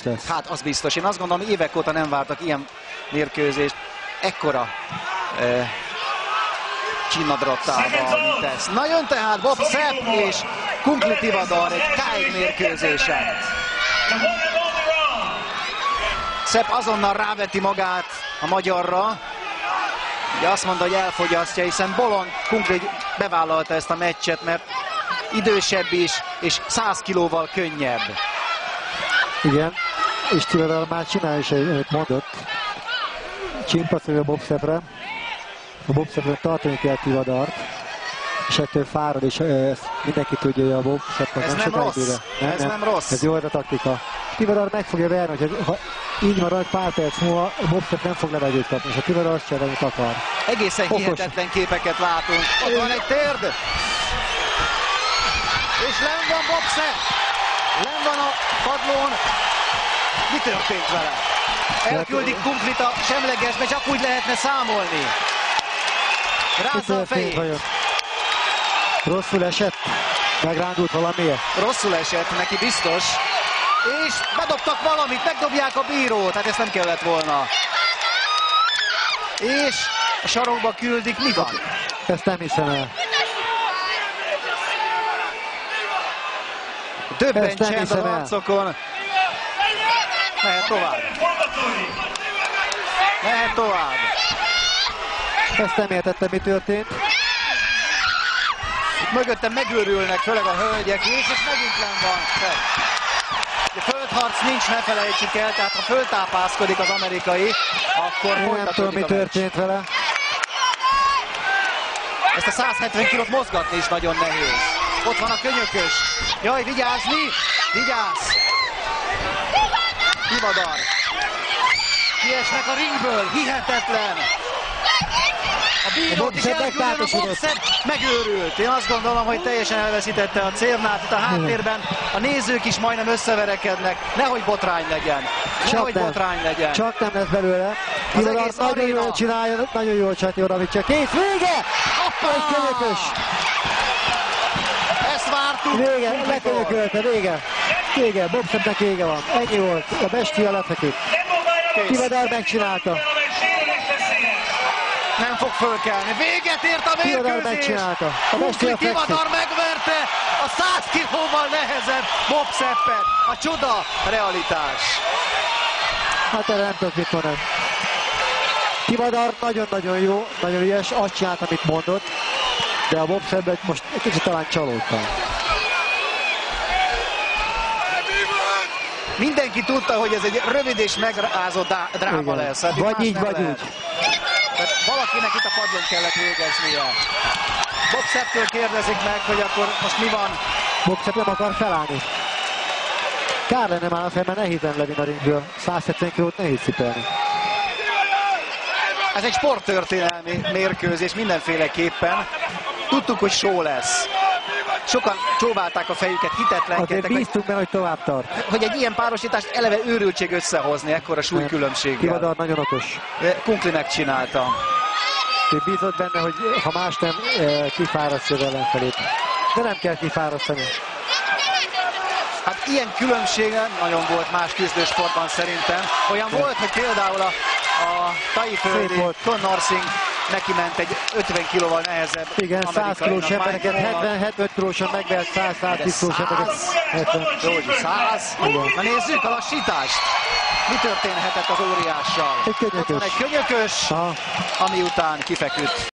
lesz. Hát az biztos. Én azt gondolom, évek óta nem vártak ilyen mérkőzést. Ekkora csinnadrattával, mint ez. Na jön tehát Bob Sepp és Kunkli Tivadar egy táj mérkőzésen. Sepp azonnal ráveti magát a magyarra. Ugye azt mondta, hogy elfogyasztja, hiszen bolond Kunkli bevállalta ezt a meccset, mert idősebb is, és 100 kilóval könnyebb. Igen, és Tivadar már csinál is, amit mondott. Csimpaszolja a Bob Seppre. A Bob Seppre tartani kell Tivadart, és ettől fárad, és mindenki tudja, hogy a Bob Seppnek nem rossz. Ez nem rossz. Ez jó a taktika. Tivadar meg fogja verni, hogy ha így marad pár perc múlva, a Bob Sepp nem fog levegőt kapni, és a Tivadar azt csinál, amit akar. Egészen hihetetlen képeket látunk. Ott van egy térd. És lenn van Bob Sepp. Lenn van a padlón. Mi történt vele? Elküldik Kunklit a semlegesbe, csak úgy lehetne számolni. Rázza a fejét. Rosszul esett? Megrándult valamiért? Rosszul esett, neki biztos. És bedobtak valamit, megdobják a bírót. Hát ezt nem kellett volna. És a sarokba küldik, mi van? Ezt nem hiszem el. Döbben csend az arcokon. Mehet tovább. Mehet tovább. Ezt nem értettem, mi történt. Mögöttem megőrülnek, főleg a hölgyek is, és megint nem van. A földharc nincs, ne felejtsük el, tehát ha föltápászkodik az amerikai, akkor nem tudom, mi történt vele. Ezt a 170 kilót mozgatni is nagyon nehéz. Ott van a könyökös. Jaj, vigyázni! Vigyázz! Tivadar. Kiesnek a ringből, hihetetlen! A bírót is elküldöm, a Bob Sepp megőrült. Én azt gondolom, hogy teljesen elveszítette a célnát. Itt a háttérben a nézők is majdnem összeverekednek. Nehogy botrány legyen. Nehogy botrány legyen. Csak nem lesz belőle. Tivadar nagyon jól csinálja, nagyon jól csinálja, amit csak kész. Vége! Egy könyökös! Ezt vártuk. Vége, lekönyökölte, vége. Vége, Bob Seppnek vége van. Ennyi volt. A bestia lefeküdt. Tivadar megcsinálta. Nem fog fölkelni. Véget ért a mérkőzés. Kunkli Tivadar megverte a 100 kilóval nehezebb Bob Seppet. A csoda realitás. Hát erre nem tudok mit mondani. Tivadar nagyon-nagyon jó, nagyon ügyes, azt csinált, amit mondott, de a Bob Seppet most egy kicsit talán csalódtam. Mindenki tudta, hogy ez egy rövid és megrázó dráma lesz. Hát vagy így, vagy úgy. Tehát valakinek itt a padlón kellett végeznie. Bob Sepptől kérdezik meg, hogy akkor most mi van. Bob Sepp nem akar felállni. Kár lenne már a fel, mert nehéz lenne a ringből. 170 kilót nehéz cipelni. Ez egy sporttörténelmi mérkőzés mindenféleképpen. Tudtuk, hogy show lesz. Sokan csóválták a fejüket, hitetlenkedtek. Azért bíztunk benne, hogy tovább tart. Hogy egy ilyen párosítást eleve őrültség összehozni, ekkora súlykülönbséggel. Tivadar nagyon okos. Kunkli megcsinálta. Ő bízott benne, hogy ha más nem, kifárasztja az ellenfelét. De nem kell kifárasztani. Hát ilyen különbsége nagyon volt más küzdősportban szerintem. Olyan volt, hogy például a taiföldi Conor Singh neki ment egy 50 kilóval nehezebb. Igen, 100 kilós embereket, 70-75 kilósan megvert 100-110 kilós embereket. 100? Na nézzük a lassítást. Mi történhetett az óriással? Egy könyökös. Ott van egy könyökös, ami után kifeküdt.